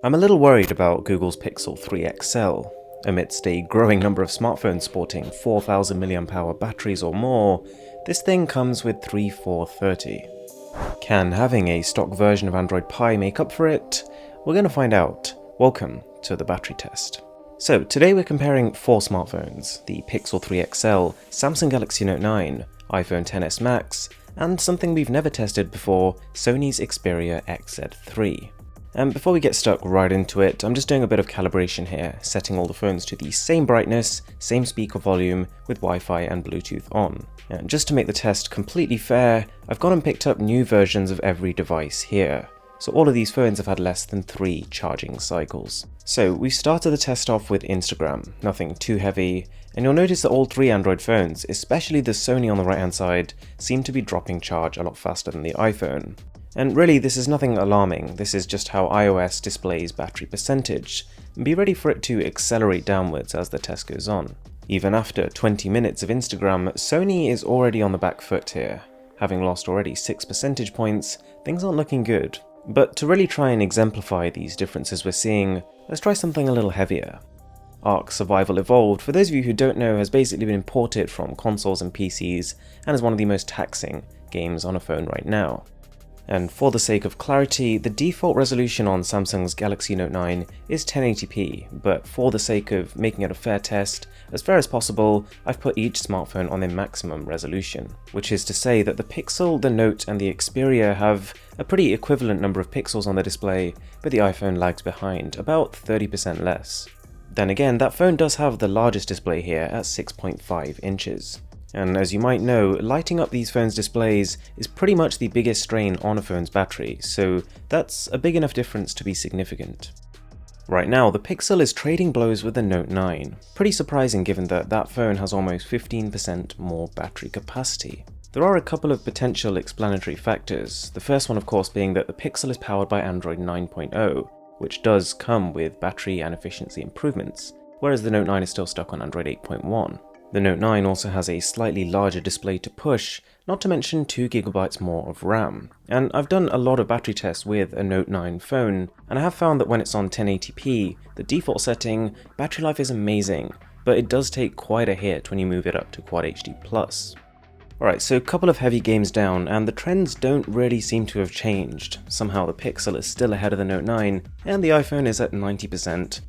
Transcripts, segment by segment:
I'm a little worried about Google's Pixel 3 XL. Amidst a growing number of smartphones sporting 4000 mAh batteries or more, this thing comes with 3430. Can having a stock version of Android Pie make up for it? We're going to find out. Welcome to the battery test. So today we're comparing four smartphones: the Pixel 3 XL, Samsung Galaxy Note 9, iPhone XS Max, and something we've never tested before, Sony's Xperia XZ3. And before we get stuck right into it, I'm just doing a bit of calibration here, setting all the phones to the same brightness, same speaker volume, with Wi-Fi and Bluetooth on. And just to make the test completely fair, I've gone and picked up new versions of every device here. So all of these phones have had less than 3 charging cycles. So we started the test off with Instagram, nothing too heavy, and you'll notice that all 3 Android phones, especially the Sony on the right hand side, seem to be dropping charge a lot faster than the iPhone. And really, this is nothing alarming, this is just how iOS displays battery percentage, and be ready for it to accelerate downwards as the test goes on. Even after 20 minutes of Instagram, Sony is already on the back foot here. Having lost already 6 percentage points, things aren't looking good. But to really try and exemplify these differences we're seeing, let's try something a little heavier. Ark Survival Evolved, for those of you who don't know, has basically been ported from consoles and PCs, and is one of the most taxing games on a phone right now. And for the sake of clarity, the default resolution on Samsung's Galaxy Note 9 is 1080p, but for the sake of making it a fair test, as fair as possible, I've put each smartphone on their maximum resolution, which is to say that the Pixel, the Note and the Xperia have a pretty equivalent number of pixels on the display, but the iPhone lags behind, about 30% less. Then again, that phone does have the largest display here at 6.5 inches. And as you might know, lighting up these phones' displays is pretty much the biggest strain on a phone's battery, so that's a big enough difference to be significant. Right now, the Pixel is trading blows with the Note 9. Pretty surprising given that that phone has almost 15% more battery capacity. There are a couple of potential explanatory factors, the first one of course being that the Pixel is powered by Android 9.0, which does come with battery and efficiency improvements, whereas the Note 9 is still stuck on Android 8.1. The Note 9 also has a slightly larger display to push, not to mention 2GB more of RAM. And I've done a lot of battery tests with a Note 9 phone, and I have found that when it's on 1080p, the default setting, battery life is amazing, but it does take quite a hit when you move it up to Quad HD+. Alright, so a couple of heavy games down, and the trends don't really seem to have changed. Somehow the Pixel is still ahead of the Note 9, and the iPhone is at 90%.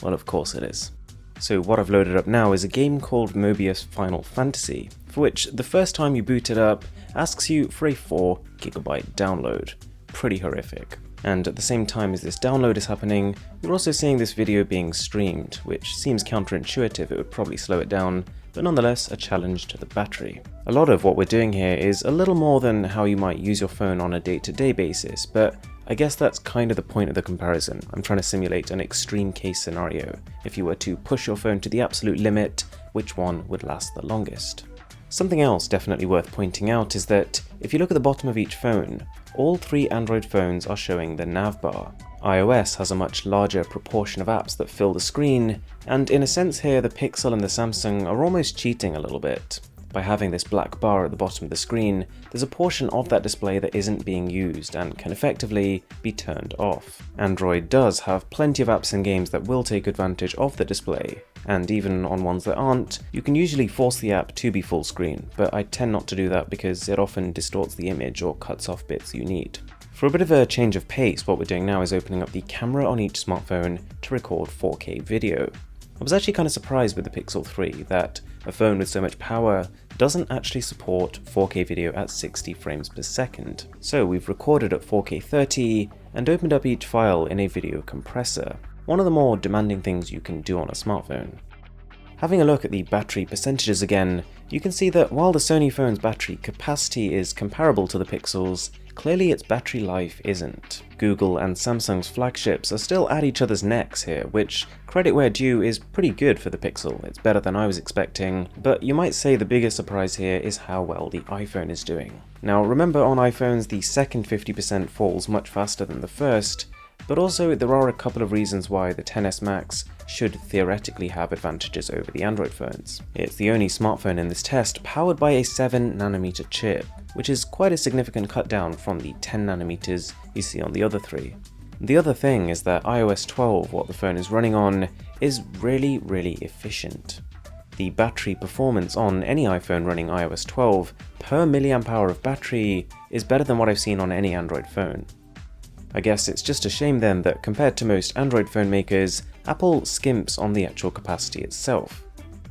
Well, of course it is. So what I've loaded up now is a game called Mobius Final Fantasy, for which the first time you boot it up asks you for a 4GB download. Pretty horrific. And at the same time as this download is happening, you're also seeing this video being streamed, which seems counterintuitive, it would probably slow it down, but nonetheless a challenge to the battery. A lot of what we're doing here is a little more than how you might use your phone on a day-to-day basis, but I guess that's kind of the point of the comparison. I'm trying to simulate an extreme case scenario. If you were to push your phone to the absolute limit, which one would last the longest? Something else definitely worth pointing out is that if you look at the bottom of each phone, all 3 Android phones are showing the nav bar. iOS has a much larger proportion of apps that fill the screen, and in a sense here the Pixel and the Samsung are almost cheating a little bit. By having this black bar at the bottom of the screen, there's a portion of that display that isn't being used and can effectively be turned off. Android does have plenty of apps and games that will take advantage of the display, and even on ones that aren't, you can usually force the app to be full screen, but I tend not to do that because it often distorts the image or cuts off bits you need. For a bit of a change of pace, what we're doing now is opening up the camera on each smartphone to record 4K video. I was actually kind of surprised with the Pixel 3 that a phone with so much power doesn't actually support 4K video at 60 frames per second. So we've recorded at 4K 30 and opened up each file in a video compressor, one of the more demanding things you can do on a smartphone. Having a look at the battery percentages again, you can see that while the Sony phone's battery capacity is comparable to the Pixel's, clearly its battery life isn't. Google and Samsung's flagships are still at each other's necks here, which, credit where due, is pretty good for the Pixel. It's better than I was expecting, but you might say the biggest surprise here is how well the iPhone is doing. Now remember, on iPhones the second 50% falls much faster than the first, but also there are a couple of reasons why the XS Max should theoretically have advantages over the Android phones. It's the only smartphone in this test powered by a 7nm chip, which is quite a significant cut down from the 10nm you see on the other 3. The other thing is that iOS 12, what the phone is running on, is really efficient. The battery performance on any iPhone running iOS 12 per milliamp hour of battery is better than what I've seen on any Android phone. I guess it's just a shame then that compared to most Android phone makers, Apple skimps on the actual capacity itself.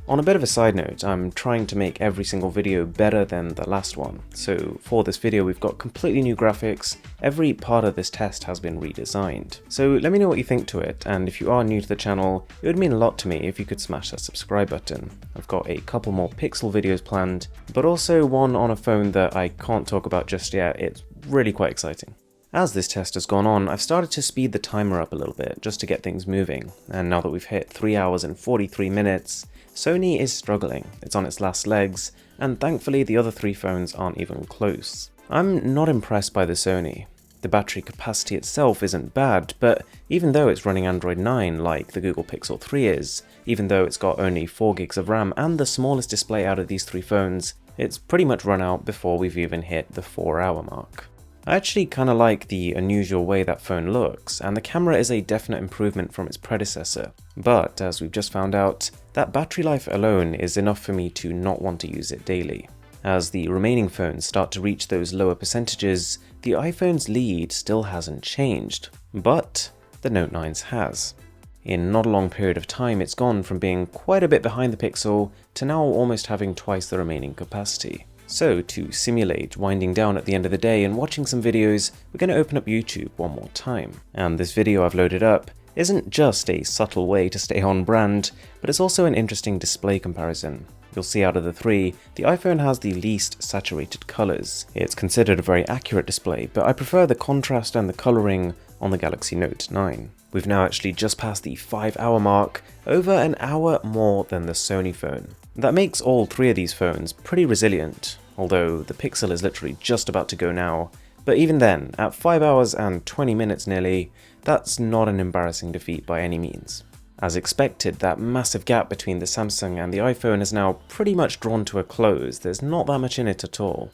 On a bit of a side note, I'm trying to make every single video better than the last one, so for this video we've got completely new graphics. Every part of this test has been redesigned. So let me know what you think to it, and if you are new to the channel, it would mean a lot to me if you could smash that subscribe button. I've got a couple more Pixel videos planned, but also one on a phone that I can't talk about just yet. It's really quite exciting. As this test has gone on, I've started to speed the timer up a little bit just to get things moving, and now that we've hit 3 hours and 43 minutes, Sony is struggling. It's on its last legs, and thankfully the other three phones aren't even close. I'm not impressed by the Sony. The battery capacity itself isn't bad, but even though it's running Android 9 like the Google Pixel 3 is, even though it's got only 4 gigs of RAM and the smallest display out of these three phones, it's pretty much run out before we've even hit the 4-hour mark. I actually kinda like the unusual way that phone looks, and the camera is a definite improvement from its predecessor. But, as we've just found out, that battery life alone is enough for me to not want to use it daily. As the remaining phones start to reach those lower percentages, the iPhone's lead still hasn't changed, but the Note 9's has. In not a long period of time, it's gone from being quite a bit behind the Pixel to now almost having twice the remaining capacity. So, to simulate winding down at the end of the day and watching some videos, we're going to open up YouTube one more time. And this video I've loaded up isn't just a subtle way to stay on brand, but it's also an interesting display comparison. You'll see out of the three, the iPhone has the least saturated colors. It's considered a very accurate display, but I prefer the contrast and the coloring on the Galaxy Note 9. We've now actually just passed the 5-hour mark, over an hour more than the Sony phone. That makes all three of these phones pretty resilient, although the Pixel is literally just about to go now. But even then, at 5 hours and 20 minutes nearly, that's not an embarrassing defeat by any means. As expected, that massive gap between the Samsung and the iPhone is now pretty much drawn to a close. There's not that much in it at all.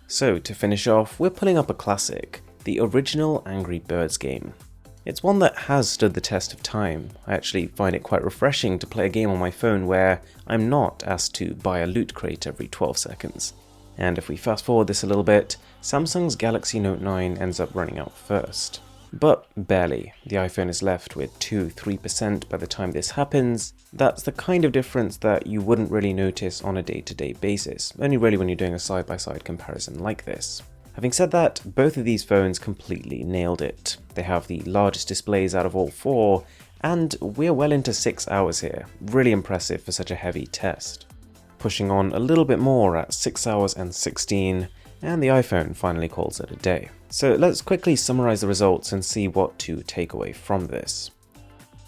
So to finish off, we're pulling up a classic, the original Angry Birds game. It's one that has stood the test of time. I actually find it quite refreshing to play a game on my phone where I'm not asked to buy a loot crate every 12 seconds. And if we fast forward this a little bit, Samsung's Galaxy Note 9 ends up running out first. But barely. The iPhone is left with 2-3% by the time this happens. That's the kind of difference that you wouldn't really notice on a day-to-day basis, only really when you're doing a side-by-side comparison like this. Having said that, both of these phones completely nailed it. They have the largest displays out of all four, and we're well into 6 hours here. Really impressive for such a heavy test. Pushing on a little bit more at 6 hours and 16, and the iPhone finally calls it a day. So let's quickly summarize the results and see what to take away from this.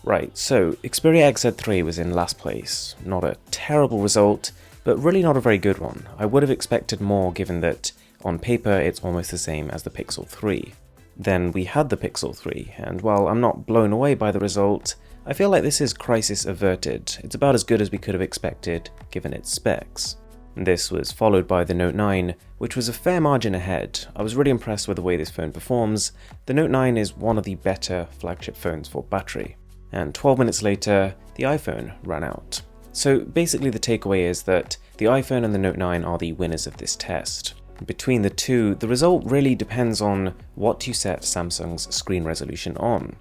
Right, so Xperia XZ3 was in last place. Not a terrible result, but really not a very good one. I would have expected more given that on paper it's almost the same as the Pixel 3. Then we had the Pixel 3, and while I'm not blown away by the result, I feel like this is crisis averted. It's about as good as we could have expected given its specs. This was followed by the Note 9, which was a fair margin ahead. I was really impressed with the way this phone performs. The Note 9 is one of the better flagship phones for battery. And 12 minutes later, the iPhone ran out. So basically the takeaway is that the iPhone and the Note 9 are the winners of this test. Between the two, the result really depends on what you set Samsung's screen resolution on.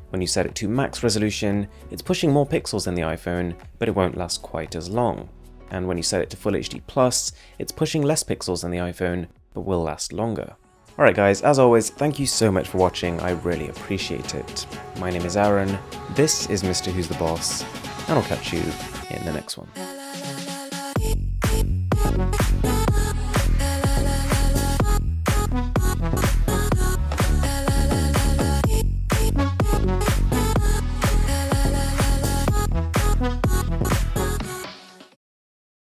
When you set it to max resolution, it's pushing more pixels than the iPhone, but it won't last quite as long. And when you set it to Full HD+, it's pushing less pixels than the iPhone, but will last longer. Alright guys, as always, thank you so much for watching, I really appreciate it. My name is Aaron, this is Mr. Who's the Boss, and I'll catch you in the next one.